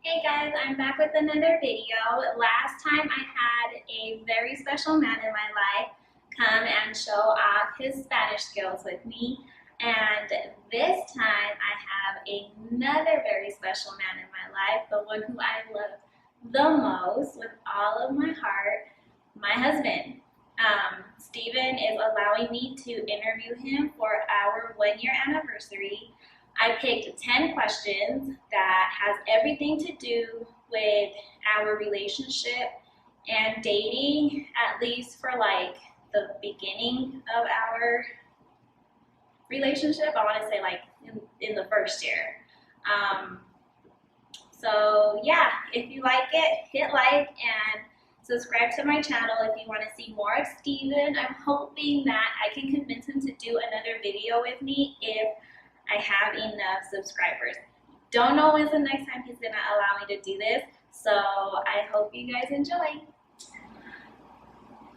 Hey guys, I'm back with another video. Last time I had a very special man in my life come and show off his Spanish skills with me. And this time I have another very special man in my life, the one who I love the most with all of my heart, my husband. Steven is allowing me to interview him for our 1 year anniversary. I picked 10 questions that has everything to do with our relationship and dating, at least for like the beginning of our relationship. I want to say like in the first year. So yeah, if you like it, hit like and subscribe to my channel if you want to see more of Steven. I'm hoping that I can convince him to do another video with me if I have enough subscribers. Don't know when's the next time he's gonna allow me to do this, so I hope you guys enjoy.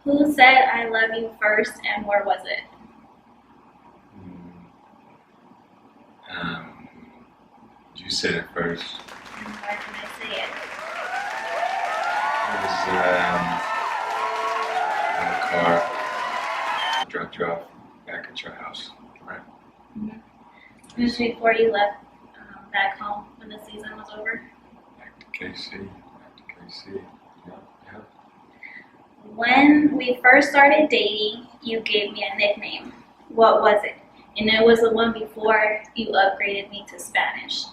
Who said I love you first and where was it? You said it first. And where can I say it? It was in the car. I dropped you off back at your house, right? Mm-hmm. It was before you left back home when the season was over. Back to KC. Yep. When we first started dating, you gave me a nickname. What was it? And it was the one before you upgraded me to Spanish.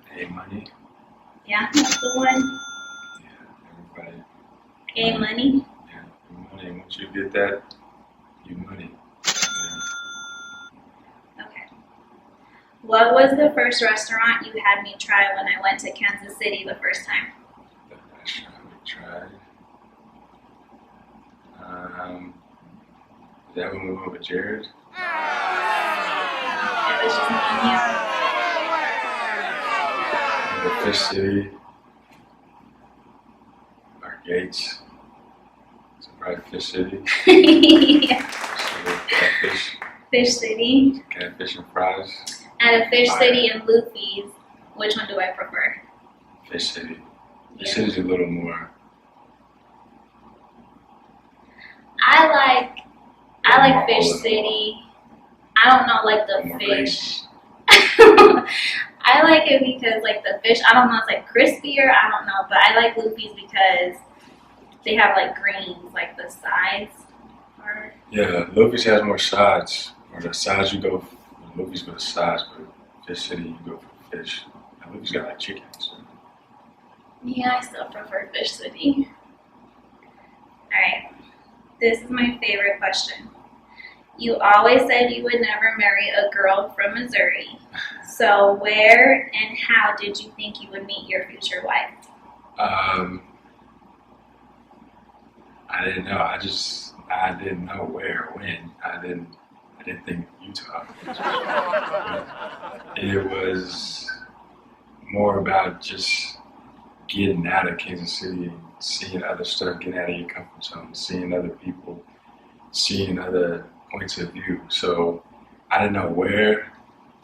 Hey, money. Yeah, that's the one. Yeah, everybody. Hey, money. Yeah, money. Once you get that, you money. Okay. What was the first restaurant you had me try when I went to Kansas City the first time? The restaurant we tried. Is that when we went with Jared? It was just me and The Fish City. Our Gates. So probably Fish City. you. Yeah. Catfish. Fish City. Catfish and fries. Out of Fish Fire. City and Luffy's, which one do I prefer? Fish City. Fish Yeah. City's a little more. I like more Fish olive. City. I don't know, like the More fish. I like it because like the fish, I don't know, it's like crispier, I don't know, but I like Luffy's because they have like greens, like the sides are. Yeah, Luffy's has more sides. Or the sides you go for. Luffy's go to sides, but Fish City you go for fish. And Luffy's got like chicken. So. Yeah, I still prefer Fish City. Alright, this is my favorite question. You always said you would never marry a girl from Missouri. So where and how did you think you would meet your future wife? I didn't know. I didn't know where or when. I didn't think Utah. It was more about just getting out of Kansas City and seeing other stuff, getting out of your comfort zone, seeing other people, seeing other points of view. So I didn't know where.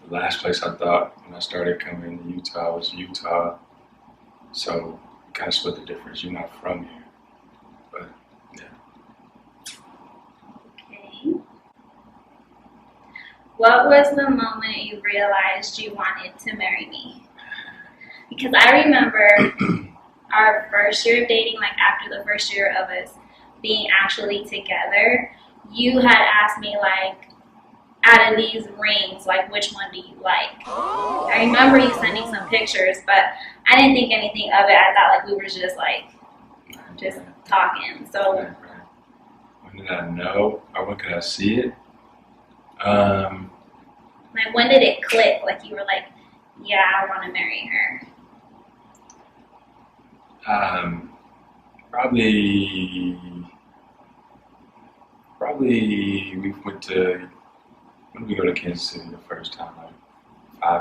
The last place I thought when I started coming to Utah was Utah. So kind of split the difference. You're not from here. But yeah. Okay. What was the moment you realized you wanted to marry me? Because I remember our first year of dating, like after the first year of us being actually together, you had asked me like, out of these rings, like which one do you like? I remember you sending some pictures, but I didn't think anything of it. I thought like we were just like, just talking. So Right. When did I know? Or when could I see it? like when did it click? Like you were like, yeah, I want to marry her. Probably we went to, when did we go to Kansas City the first time? Like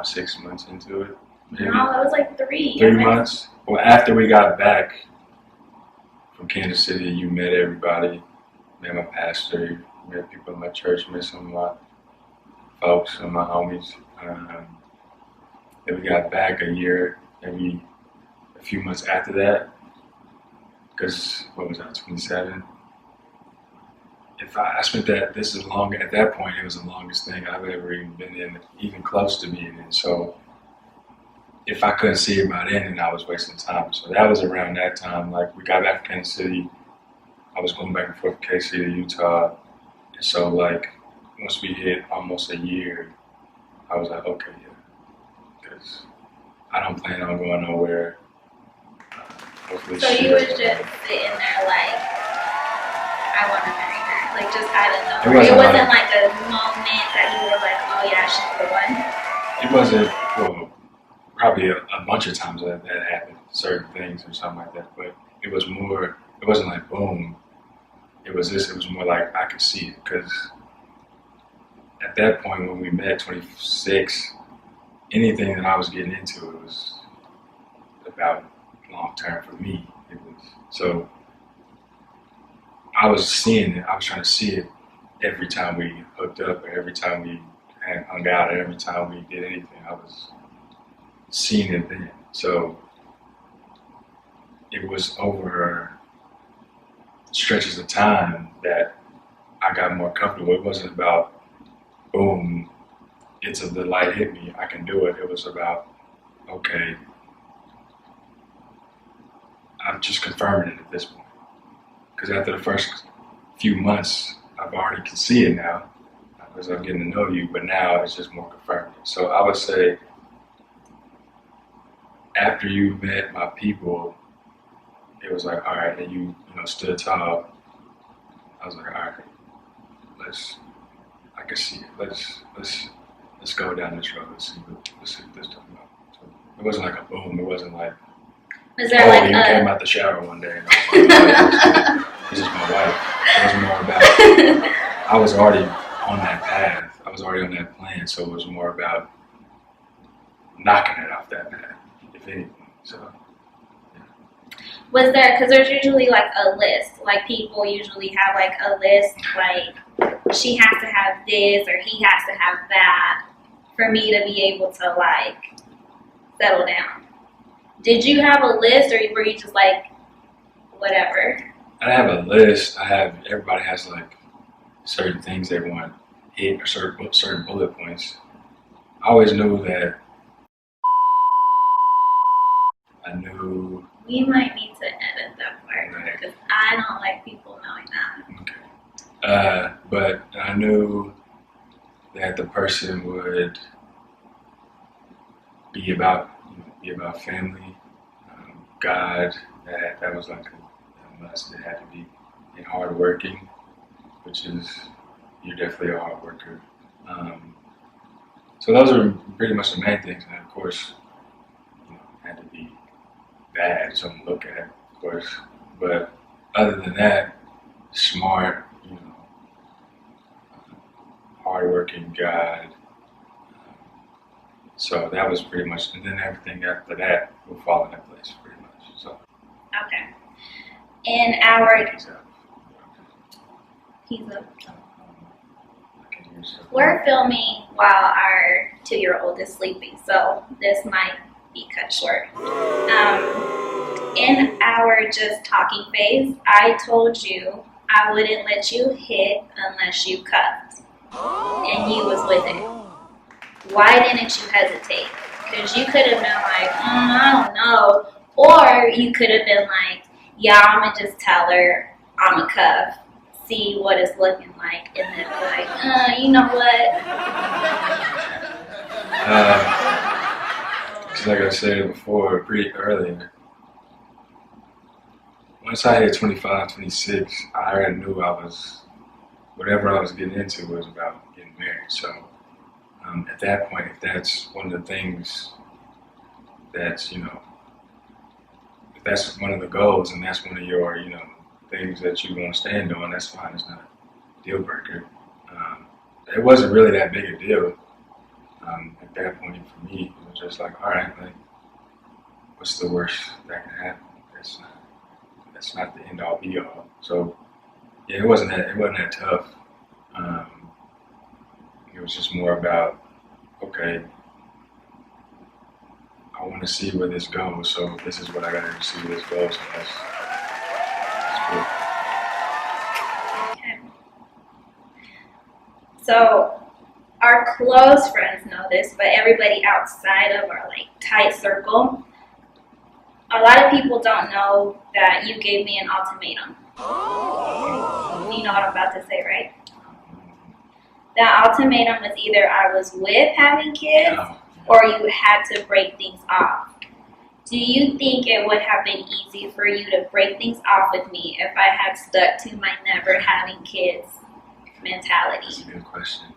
5-6 months into it? Maybe No, it was like 3. 3 months? Well, after we got back from Kansas City, you met everybody, met my pastor, met people in my church, met some of my folks, some of my homies. Then we got back a year, maybe a few months after that, because what was I, 27? If I spent that, this is long, at that point, it was the longest thing I've ever even been in, even close to being in. So if I couldn't see it by then, then I was wasting time. So that was around that time. Like we got back to Kansas City, I was going back and forth from KC to Utah. And so like once we hit almost a year, I was like, okay, yeah, because I don't plan on going nowhere. Hopefully So she you was doesn't. just sitting there like, I want to marry her, like just out of It nowhere. It wasn't wasn't like, like a moment that you were like, oh yeah, she's the one. it wasn't, well, probably a bunch of times that happened, certain things or something like that. But it was more, it wasn't like boom. It was this, it was more like I could see it. Because at that point when we met, 26, anything that I was getting into, it was about long term for me. It was, so I was seeing it, I was trying to see it every time we hooked up or every time we hung out or every time we did anything. I was seeing it then. So it was over stretches of time that I got more comfortable. It wasn't about boom, the light hit me, I can do it. It was about, okay, I'm just confirming it at this point. Because after the first few months, I've already can see it now because I'm getting to know you, but now it's just more confirming. So I would say after you met my people, it was like, all right, and you stood tall. I was like, all right, I can see it. Let's go down this road. Let's see what this is talking about. So it wasn't like a boom. It wasn't like, Was there oh, like you a came out the shower one day and I was like, oh, this is my wife. It was more about, I was already on that path. I was already on that plan. So it was more about knocking it off that path, if anything. So Was there, because there's usually like a list, like people usually have like a list, like she has to have this or he has to have that for me to be able to like settle down. Did you have a list or were you just like, whatever? I have a list. Everybody has like certain things they want hit or certain bullet points. I always knew that I knew. We might need to edit that part Right. because I don't like people knowing that. Okay. But I knew that the person would be about family, God. That was like a must. It had to be, and hardworking, which is you're definitely a hard worker. So those are pretty much the main things, and of course, had to be bad, something to look at, of course. But other than that, smart, hardworking God. So that was pretty much, and then everything after that will fall into place, pretty much. So Okay. In our, he's out. he's a, I can hear stuff. we're filming while our 2-year-old is sleeping, so this might be cut short. In our just talking phase, I told you I wouldn't let you hit unless you cuffed, and you was with it. Why didn't you hesitate? Because you could have been like, I don't know, or you could have been like, yeah, I'm gonna just tell her I'm a cuff, see what it's looking like, and then be like, you know what? Just like I said before, pretty early. Once I hit 25, 26, I already knew whatever I was getting into was about getting married. So at that point, if that's one of the things that's, if that's one of the goals and that's one of your, things that you want to stand on, that's fine. It's not a deal breaker. It wasn't really that big a deal at that point for me. It was just like, all right, like, what's the worst that can happen? That's not the end all be all. So yeah, it wasn't that tough. It was just more about, okay, want to see where this goes. So this is what I got to see where this goes. So that's cool. Okay. So our close friends know this, but everybody outside of our like tight circle, a lot of people don't know that you gave me an ultimatum. You know what I'm about to say, right? That ultimatum was either I was with having kids or you had to break things off. Do you think it would have been easy for you to break things off with me if I had stuck to my never having kids mentality? That's a good question.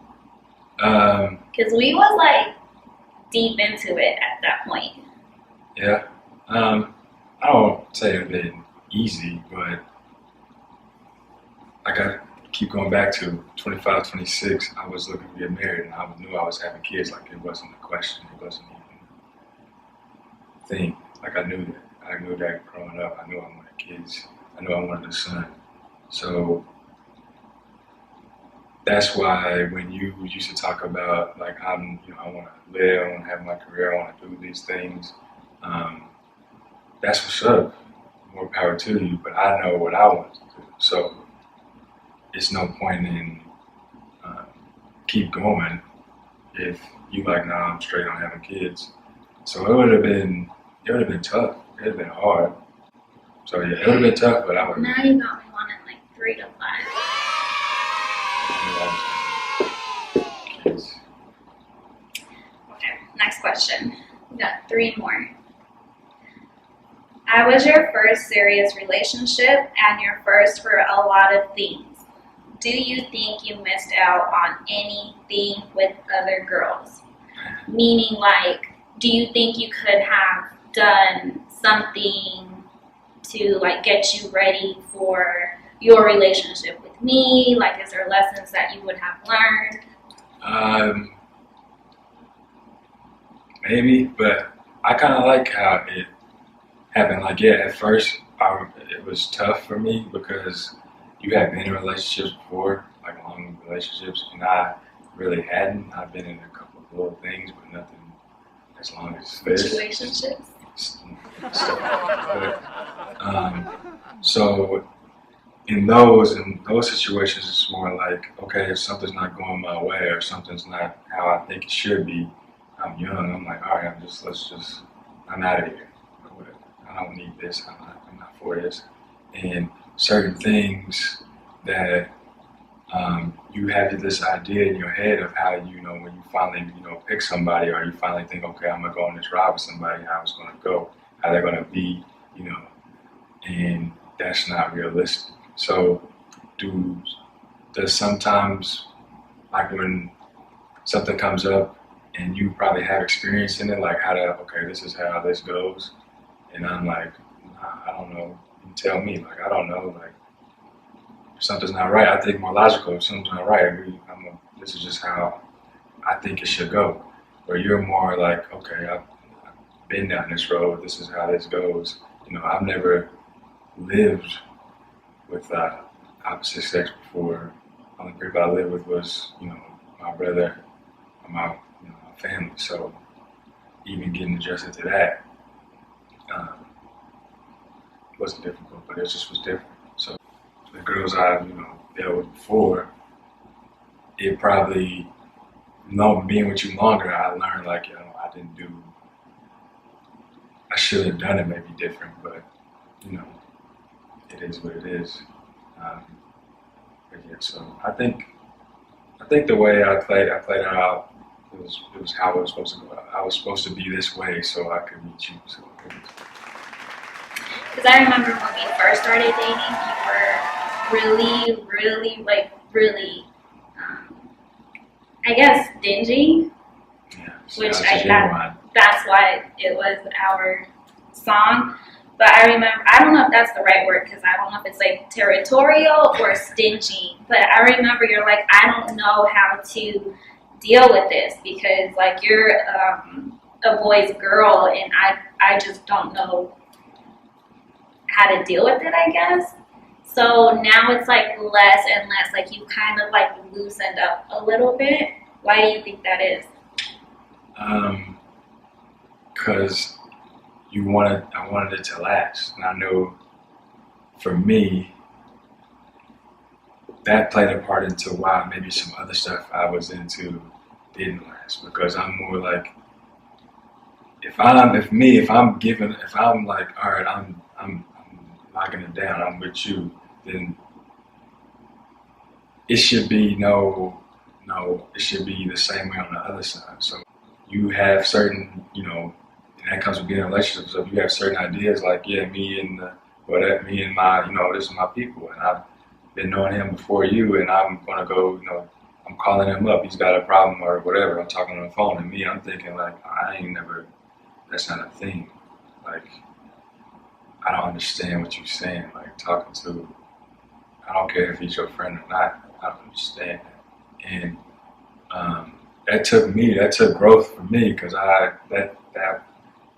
Because we was like deep into it at that point. Yeah. I don't say it been easy, but I got to keep going back to 25, 26. I was looking to get married, and I knew I was having kids. Like, it wasn't a question. It wasn't even a thing. Like, I knew that. I knew that growing up. I knew I wanted kids. I knew I wanted a son. So that's why when you used to talk about, like, I want to live, I want to have my career, I want to do these things, that's what's up. More power to you. But I know what I want to do. So it's no point in keep going if you like, nah, I'm straight on having kids. So it would have been tough. It would have been hard. So yeah, it would have been tough, but I would. Now you got me wanting like 3 to 5. Kids. Okay, next question. We got 3 more. I was your first serious relationship and your first for a lot of things. Do you think you missed out on anything with other girls? Meaning, like, do you think you could have done something to, like, get you ready for your relationship with me? Like, is there lessons that you would have learned? Maybe, but I kind of like how it happened. Like, yeah, at first it was tough for me because you have been in relationships before, like long relationships, and I really hadn't. I've been in a couple of little things, but nothing as long as this. Situationships? Stuff like that. So in those situations, it's more like, okay, if something's not going my way or something's not how I think it should be, I'm young. I'm like, all right, I'm out of here. I don't need this. I'm not for this. And certain things that you have this idea in your head of how, when you finally, pick somebody, or you finally think, okay, I'm going to go on this ride with somebody, how it's going to go, how they're going to be, and that's not realistic. So does sometimes, like when something comes up and you probably have experience in it, like this is how this goes, and I'm like, nah, I don't know. You tell me, like, I don't know, like, if something's not right, I think more logical. If something's not right, this is just how I think it should go. Or you're more like, okay, I've been down this road, this is how this goes. I've never lived with opposite sex before. The only people I lived with was, my brother and my family. So even getting adjusted to that wasn't difficult, but it just was different. So the girls I've dealt with before, it probably, being with you longer, I learned like I should have done it maybe different, but it is what it is. But yeah, so I think the way I played it out. It was how it was supposed to go. I was supposed to be this way so I could meet you. So. Because I remember when we first started dating, you were really, I guess, stingy. Yeah, Which that's why it was our song. But I remember, I don't know if that's the right word, because I don't know if it's like territorial or stingy. But I remember you're like, I don't know how to deal with this because like you're a boy's girl and I just don't know how to deal with it, I guess. So now it's like less and less, like you kind of like loosened up a little bit. Why do you think that is? Because I wanted it to last, and I know for me that played a part into why maybe some other stuff I was into didn't last, because I'm more like, if I'm like, all right, I'm knocking it down, I'm with you, then it should be it should be the same way on the other side. So you have certain, and that comes with being in a relationship. So if you have certain ideas, like, yeah, me and my, this is my people, and I've been knowing him before you, and I'm gonna go, I'm calling him up, he's got a problem or whatever, I'm talking on the phone, and me, I'm thinking like, that's not a thing. Like, I don't understand what you're saying. Like, I don't care if he's your friend or not, I don't understand that. And that took growth for me, because that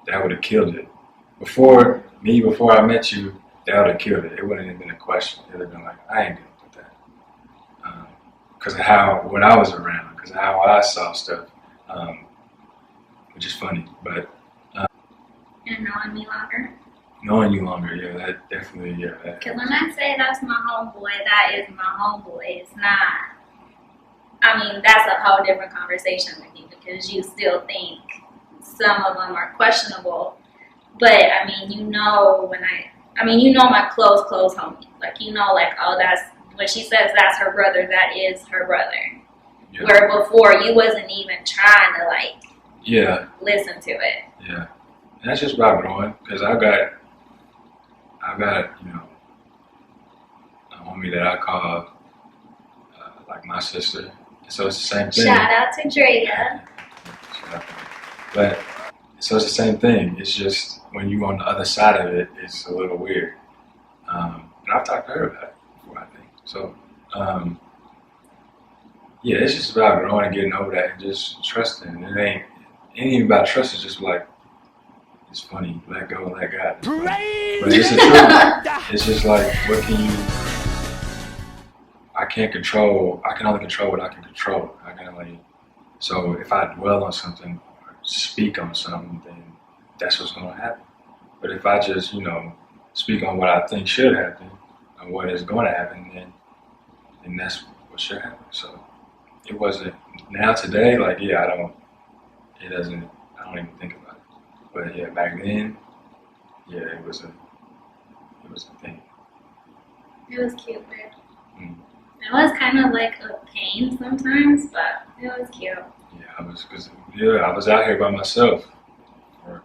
would have killed it. Before I met you, that would have killed it. It wouldn't have been a question. It would have been like, I ain't dealing with that. Because of when I was around, because of how I saw stuff, which is funny. But And knowing me longer. knowing you longer, yeah, that definitely, yeah. Because when I say that's my homeboy, that is my homeboy. It's not. I mean, that's a whole different conversation with you, because you still think some of them are questionable. But I mean, you know my close homie. Like, like, oh, that's when she says that's her brother, that is her brother. Yeah. Where before you wasn't even trying to listen to it. Yeah. And that's just about growing, because I've got a homie that I call like my sister. So it's the same thing. Shout out to Drea. But so it's the same thing. It's just when you're on the other side of it, it's a little weird. And I've talked to her about it before, I think. So yeah, it's just about growing and getting over that and just trusting. It ain't even about trust. It's just like, it's funny, let go and let God. But it's the truth. It's just like, what can you? I can only control what I can control. So if I dwell on something or speak on something, then that's what's going to happen. But if I just, speak on what I think should happen and what is going to happen, then that's what should happen. So it wasn't, now today, like, yeah, I don't even think about it. But yeah, back then, yeah, it was a thing. It was cute, babe. Mm. It was kind of like a pain sometimes, but it was cute. Yeah, I was out here by myself. I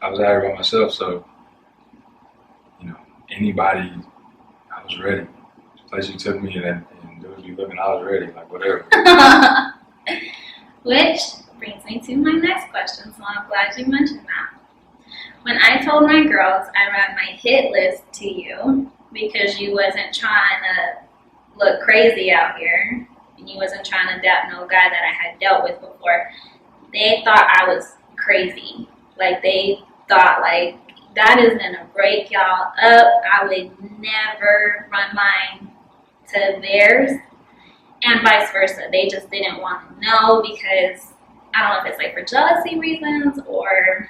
was out here by myself, so anybody, I was ready. The place you took me and those you living, I was ready, like whatever. Which brings me to my next question, so I'm glad you mentioned that. When I told my girls I ran my hit list to you because you wasn't trying to look crazy out here and you wasn't trying to dap no guy that I had dealt with before, they thought I was crazy. Like, they thought, like, that is gonna break y'all up. I would never run mine to theirs, and vice versa. They just didn't want to know, because I don't know if it's like for jealousy reasons or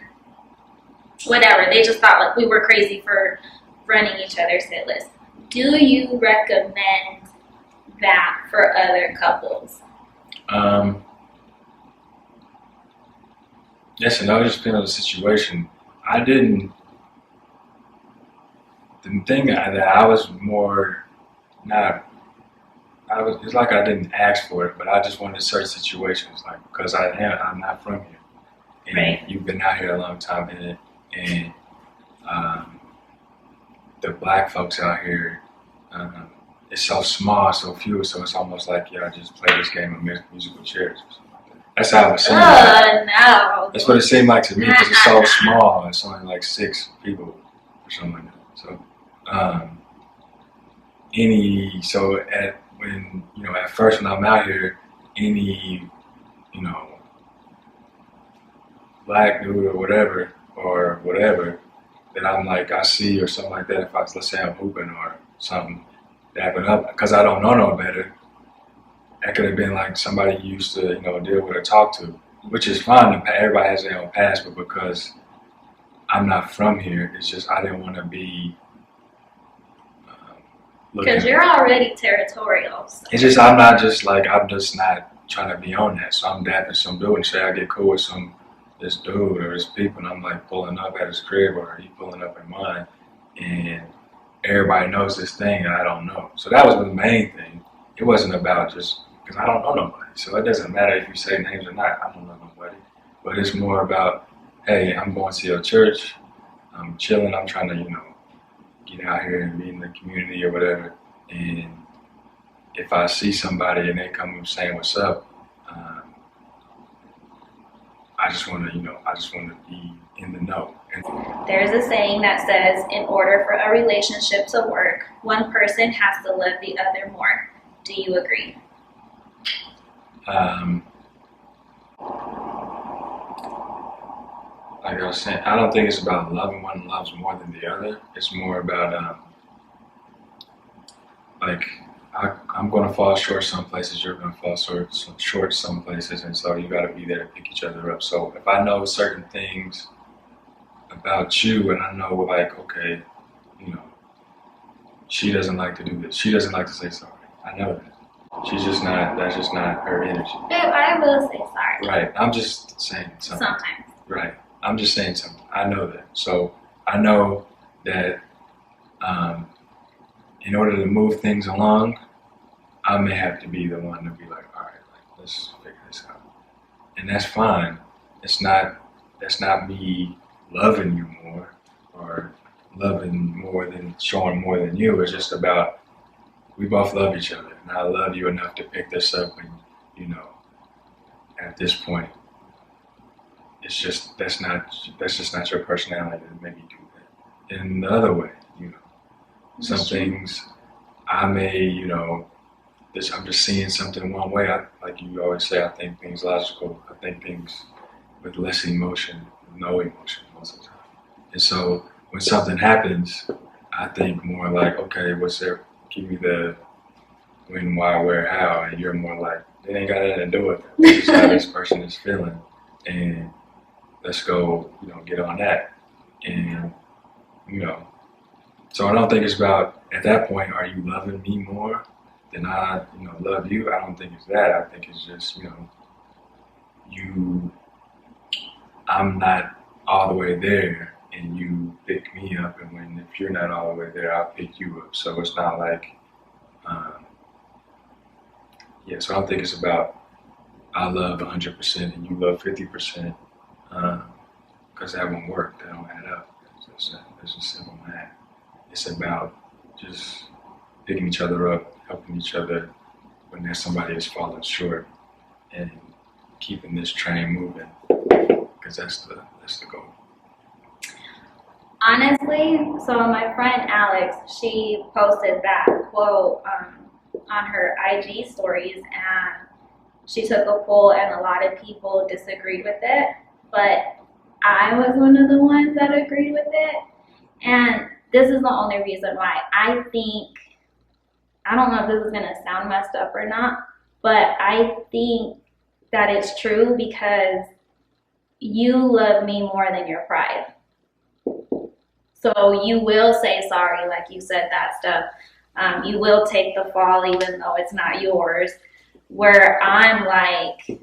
whatever. They just thought like we were crazy for running each other's hit list. Do you recommend that for other couples? Yes and no, it just depends on the situation. The thing that I was more it's like I didn't ask for it, but I just wanted certain situations, like, because I'm not from here, and right. You've been out here a long time, and the black folks out here, it's so small, so few, so it's almost like, I just play this game of musical chairs or something like that. That's how it was seemed. No. That's what it seemed like to me, because it's so small, and it's only like 6 people or something like that. So at first when I'm out here, any, black dude or whatever that I'm like, I see or something like that, if let's say I'm hooping or something, dapping up, because I don't know no better, that could have been like somebody you used to, deal with or talk to, which is fine. Everybody has their own past, but because I'm not from here. It's just I didn't want to be Because looking. you're already territorial. So. It's just I'm just not trying to be on that. So I'm dapping some dude and say I get cool with this dude or this people, and I'm like pulling up at his crib or he pulling up at mine, and everybody knows this thing and I don't know. So that was the main thing. It wasn't about just because I don't know nobody. So it doesn't matter if you say names or not. I don't know nobody. But it's more about, hey, I'm going to your church. I'm chilling. I'm trying to, get out here and be in the community or whatever. And if I see somebody and they come up saying what's up, I just want to be in the know. And there's a saying that says, in order for a relationship to work, one person has to love the other more. Do you agree? Like I was saying, I don't think it's about loving one loves more than the other. It's more about I'm going to fall short some places, you're going to fall short some places, and so you got to be there to pick each other up. So if I know certain things about you, and I know like, okay, she doesn't like to do this, she doesn't like to say sorry. I know that. That's just not her energy. Babe, I will say sorry. Right. I'm just saying something. Sometimes. Right. I'm just saying something. I know that. So I know that in order to move things along, I may have to be the one to be like, all right, let's figure this out. And that's fine. That's not me loving you more or loving more than showing more than you. It's just about we both love each other, and I love you enough to pick this up. And at this point, it's just that's just not your personality to make you do that. In the other way, some things I may, I'm just seeing something one way. Like you always say, I think things logical. I think things with less emotion, no emotion most of the time. And so when something happens, I think more like, okay, what's there? Give me the when, why, where, how, and you're more like, it ain't got nothing to do with it. It's just how this person is feeling, and let's go, get on that. And so I don't think it's about at that point, are you loving me more than I, love you? I don't think it's that. I think it's just, I'm not all the way there, and you pick me up, and if you're not all the way there, I'll pick you up. So it's not like, so I don't think it's about I love 100% and you love 50%, because that won't work. That don't add up. It's just simple math. It's about just picking each other up, helping each other when there's somebody is falling short, and keeping this train moving, because that's the goal. Honestly, so my friend Alex, she posted that quote on her IG stories, and she took a poll, and a lot of people disagreed with it, but I was one of the ones that agreed with it. And this is the only reason why. I don't know if this is going to sound messed up or not, but I think that it's true because you love me more than your pride. So you will say sorry, like you said, that stuff. You will take the fall even though it's not yours. Where I'm like,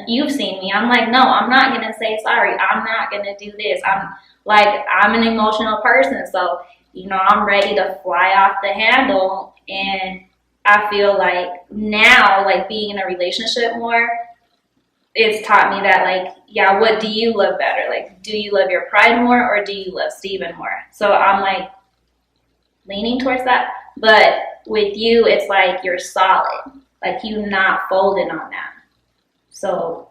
you've seen me. I'm like, no, I'm not going to say sorry. I'm not going to do this. I'm an emotional person. So, I'm ready to fly off the handle. And I feel like now, like being in a relationship more, it's taught me that, like, yeah, what do you love better? Like, do you love your pride more or do you love Steven more? So I'm like leaning towards that. But with you, it's like you're solid. Like you not folding on that. So,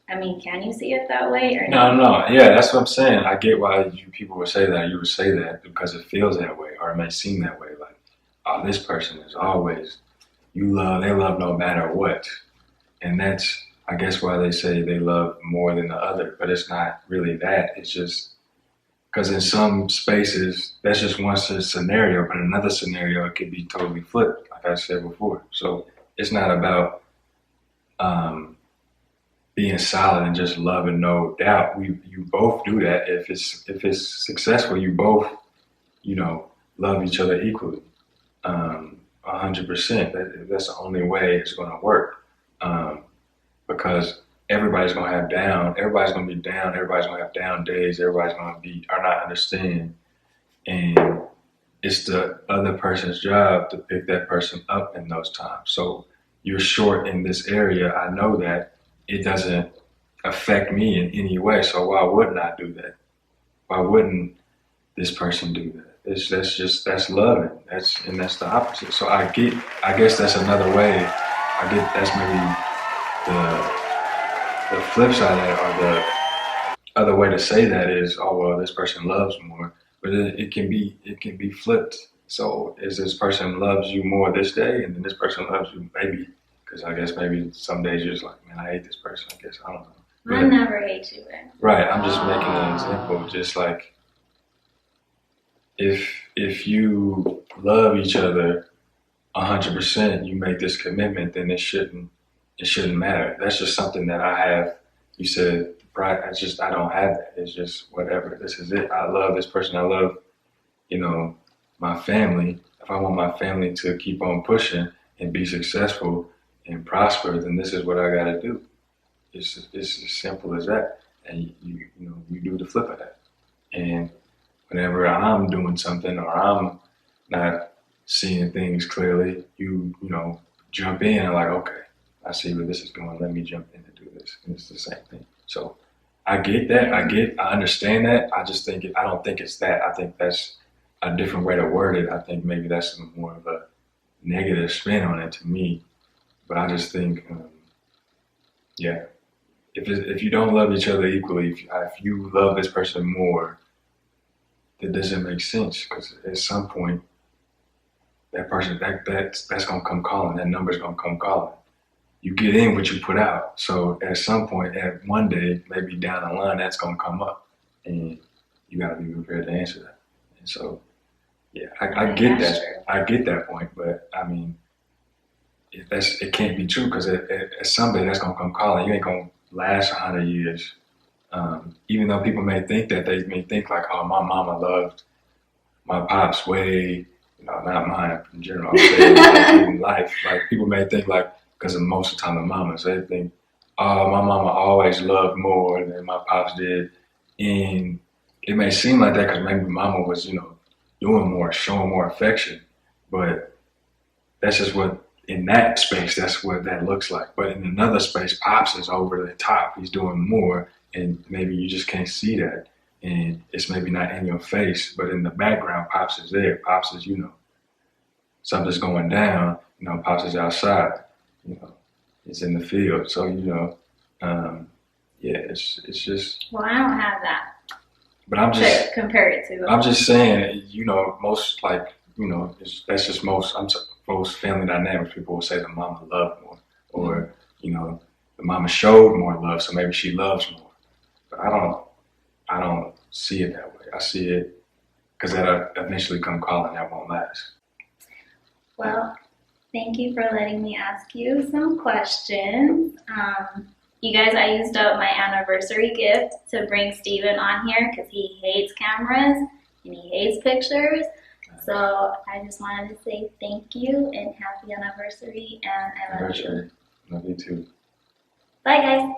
I mean, can you see it that way or not? No. Yeah, that's what I'm saying. I get why people would say that. You would say that because it feels that way, or it may seem that way. Like, oh, this person is always, they love no matter what. And that's, I guess, why they say they love more than the other. But it's not really that. It's just because in some spaces, that's just one scenario. But in another scenario, it could be totally flipped, like I said before. So it's not about being solid and just loving, no doubt. You both do that. If it's successful, you both, you know, love each other equally. 100%. That's the only way it's going to work. Because everybody's going to have down. Everybody's going to be down. Everybody's going to have down days. Everybody's going to be are not understanding, and it's the other person's job to pick that person up in those times. So you're short in this area. I know that it doesn't affect me in any way. So why wouldn't I do that? Why wouldn't this person do that? That's loving. That's the opposite. So I guess that's another way. I get that's maybe the flip side of that, or the other way to say that is, oh well, this person loves more. But it can be flipped. So is this person loves you more this day, and then this person loves you maybe because I guess maybe some days you're just like, man, I hate this person. I guess I don't know. But, I never hate you, man. Right. I'm just making an example. Just like if you love each other 100%, you make this commitment, then it shouldn't matter. That's just something that I have. You said, right? I don't have that. It's just whatever. This is it. I love this person. I love, you know, my family. If I want my family to keep on pushing and be successful and prosper, then this is what I got to do. It's as simple as that. And you do the flip of that. And whenever I'm doing something or I'm not seeing things clearly, you jump in and like, okay, I see where this is going. Let me jump in and do this. And it's the same thing. So I get that. I understand that. I just I don't think it's that. I think that's a different way to word it. I think maybe that's more of a negative spin on it to me. But I just think, yeah, if you don't love each other equally, if you love this person more, that doesn't make sense, because at some point that person that's gonna come calling. That number's gonna come calling. You get in what you put out. So at some point, at one day, maybe down the line, that's gonna come up, and you gotta be prepared to answer that. And so, yeah, I get that. True. I get that point, but I mean, it can't be true, because at some day that's gonna come calling. You ain't gonna last 100 years. Even though people may think that, they may think like, oh, my mama loved my pops way, not mine in general. I'm saying like in life, like people may think like, because of most of the time the mamas, they think, oh, my mama always loved more than my pops did, and it may seem like that because maybe mama was, doing more, showing more affection, but that's just what. In that space, that's what that looks like. But in another space, Pops is over the top. He's doing more, and maybe you just can't see that. And it's maybe not in your face, but in the background, Pops is there. Pops is, something's going down. Pops is outside. It's in the field. So, yeah, it's just. Well, I don't have that. But I'm just to compare it to. I'm just saying, most that's just most family dynamics. People will say the mama loved more, or the mama showed more love, so maybe she loves more. But I don't see it that way. I see it because that'll eventually come calling. That won't last. Well, thank you for letting me ask you some questions. You guys, I used up my anniversary gift to bring Steven on here because he hates cameras and he hates pictures. So I just wanted to say thank you and happy anniversary, and I love you. Love you too. Bye, guys.